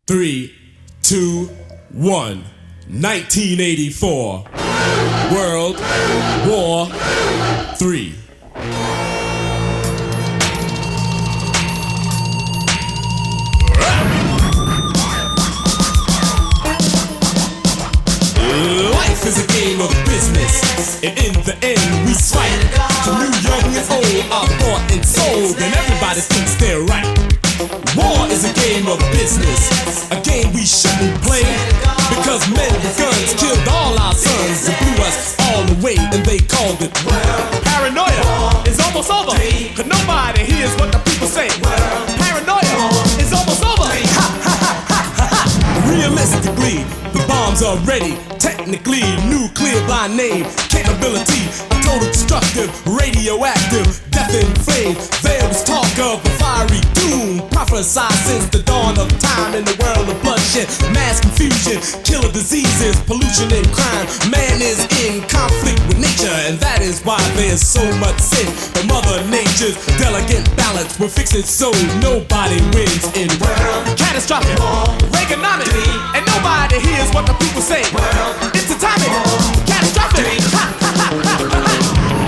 3, 2, 1. 1984. World War III. Life is a game of business, and in the end we fight. From new, young, and old, our thought and soul, and everybody thinks they're right. War is a game of business, a game we shouldn't play, because men with guns killed all our sons and blew us all away, and they called it paranoia. It's almost over, cause nobody hears what the people say. Paranoia is almost over. Realistically, the bombs are ready. Technically, nuclear by name. Capability, a total destructive, radioactive, death in flame. There was talk of a fiery doom, prophesied since the dawn of time in the world of bloodshed, mass confusion, killer diseases, pollution and crime. Man is in conflict with nature, and that is why there's so much sin. But Mother Nature's delicate balance will fix it so nobody wins in world. Catastrophic, Reaganomic, and nobody hears what the people say. It's atomic, catastrophic.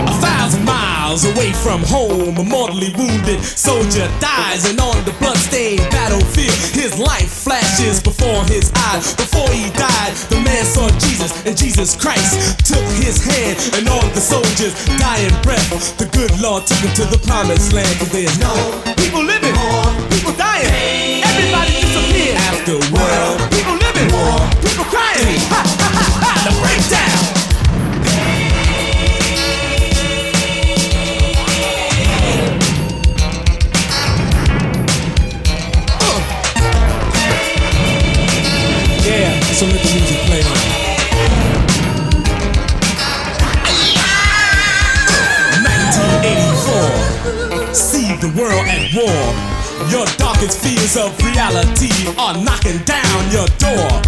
1,000 miles away from home, a mortally wounded soldier dies, and on the bloodstained battlefield, his life flashes before his eyes. Before he died, the man saw Jesus, and Jesus Christ took his hand, and on the soldier's dying breath, the good Lord took him to the promised land. Cause there's no people living, people dying, everybody disappeared. After world, people living, people crying, the breakdown. Yeah, so let the music play on. 1984. See the world at war. Your darkest fears of reality are knocking down your door.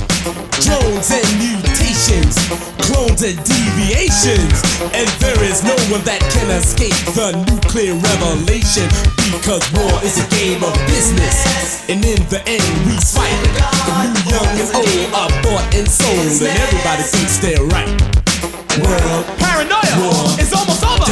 Drones and mutations, clones and deviations, and there is no one that can escape the nuclear revelation, because war is a game of business, and in the end we fight. The new, young, and old are bought and sold, and everybody thinks they're right. World paranoia is almost over.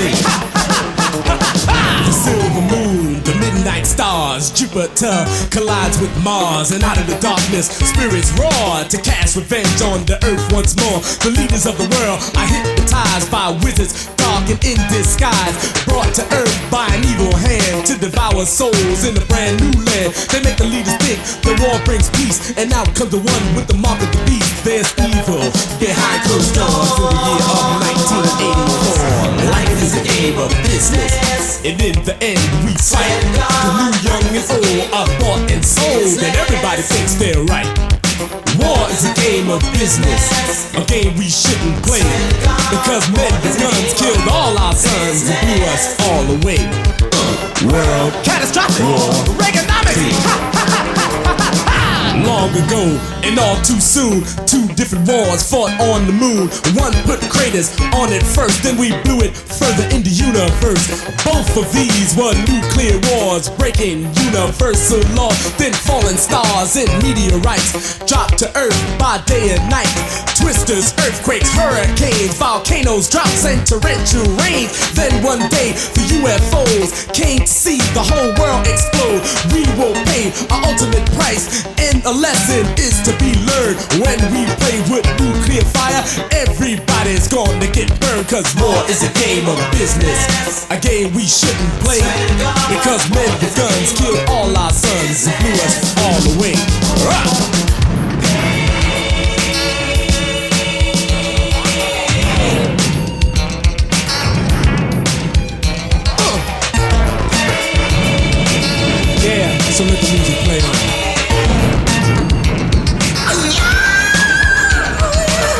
The silver moon, the midnight stars, Jupiter collides with Mars, and out of the darkness, spirits roar to cast revenge on the earth once more. The leaders of the world are hypnotized by wizards, dark and in disguise, brought to earth by an evil hand to devour souls in a brand new land. They make the leaders think the war brings peace, and out comes the one with the mark of the beast. There's evil behind closed doors in the year of 1984. Life is a game of business, and in the end we fight. The new, young, and old are bought and sold, and everybody thinks they're right. War is a game of business, a game we shouldn't play, because men with guns killed all our sons and blew us all away. World catastrophic, Reaganomics. Long ago, and all too soon, two different wars fought on the moon. One put craters on it first, then we blew it further in the universe. Both of these were nuclear wars, breaking universal law. Then fallen stars and meteorites dropped to earth by day and night. Twisters, earthquakes, hurricanes, volcanoes, droughts, and torrential rain. Then one day the UFOs came to see the whole world explode. We will pay our ultimate price, and a lesson is to be learned. When we play with nuclear fire, everybody's gonna get burned, cause war is a game of business, a game we shouldn't play, because men with guns killed all our sons and blew us all away. Yeah, so let the music play on.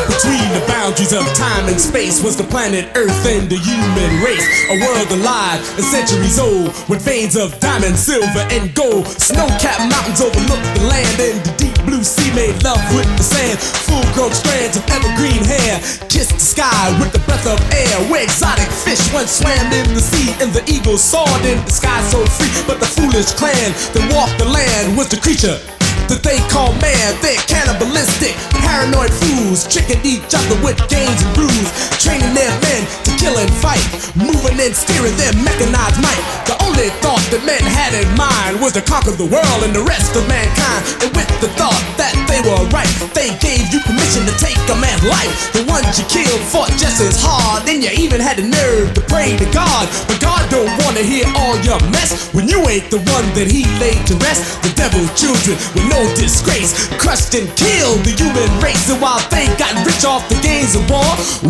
Between the boundaries of time and space was the planet Earth and the human race. A world alive and centuries old, with veins of diamond, silver, and gold. Snow-capped mountains overlook the land, and the deep blue sea made love with the sand. Full-grown strands of evergreen hair kissed the sky with the breath of air. Where exotic fish once swam in the sea, and the eagle soared in the sky so free. But the foolish clan that walked the land was the creature that they call man. They're cannibalistic, paranoid fools, tricking each other with games and brews, training their men to kill and fight, moving and steering their mechanized might. The only thought that men had in mind was to conquer the world and the rest of mankind. And with the thought that they were right, they gave you permission to take a man's life. The ones you killed fought just as hard, and you even had the nerve to pray to God. But God don't wanna hear all your mess when you ain't the one that he laid to rest. The devil's children with no disgrace crushed and killed the human race. And while they got rich off the gains of war,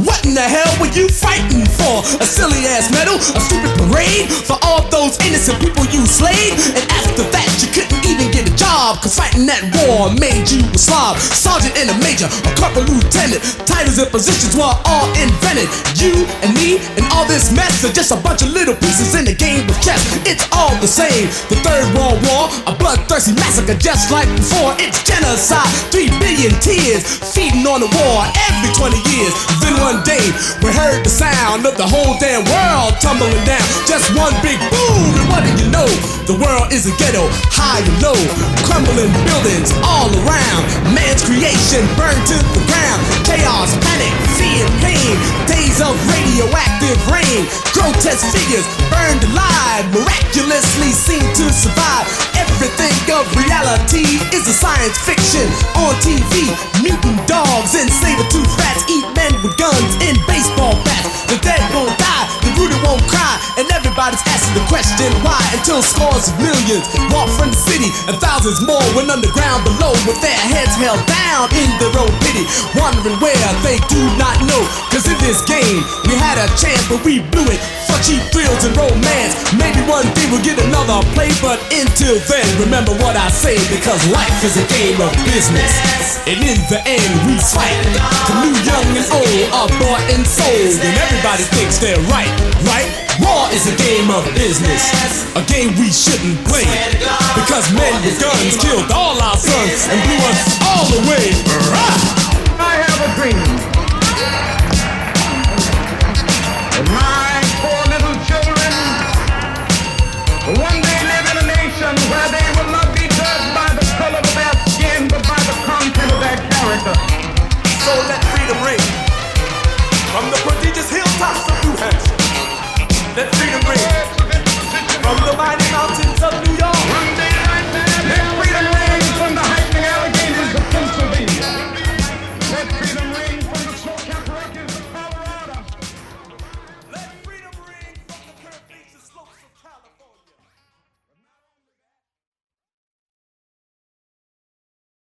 what in the hell were you fighting for? A silly ass medal, a stupid parade for all those innocent people you slayed. And after that you couldn't even get a job, cause fighting that war made you a slob. Sergeant and a major, a corporal lieutenant, titles and positions were all invented. You and me and all this mess are just a bunch of little pieces in the game of chess. It's all the same. The Third World War, a bloodthirsty massacre just like before. It's genocide, 3 billion tears feeding on the war every 20 years. Then one day we heard the sound of the whole damn world tumbling down. Just one big boom, and what do you know? The world is a ghetto, high and low, crumbling buildings all around. Man's creation burned to the ground. Chaos, panic, fear, pain, days of radioactive rain. Grotesque figures burned alive, miraculously seem to survive. Everything of reality is a science fiction on TV. Mutant dogs and saber-toothed rats eat men with guns and baseball bats. The dead won't die, the rooted won't cry, and everybody's asking the question why. Until scores of millions walk from the city, and thousands more went underground below with their heads held down in their own pity, wondering where they do not know. Cause in this game we had a chance, but we blew it for cheap thrills and romance. Maybe one day we'll get another play, but until then, remember what I say, because life is a game of business, and in the end we fight. The new, young, and old are bought and sold, and everybody thinks they're right, right? War is a game of business, a game we shouldn't play, because men with guns killed all our sons and blew us all away. I have a dream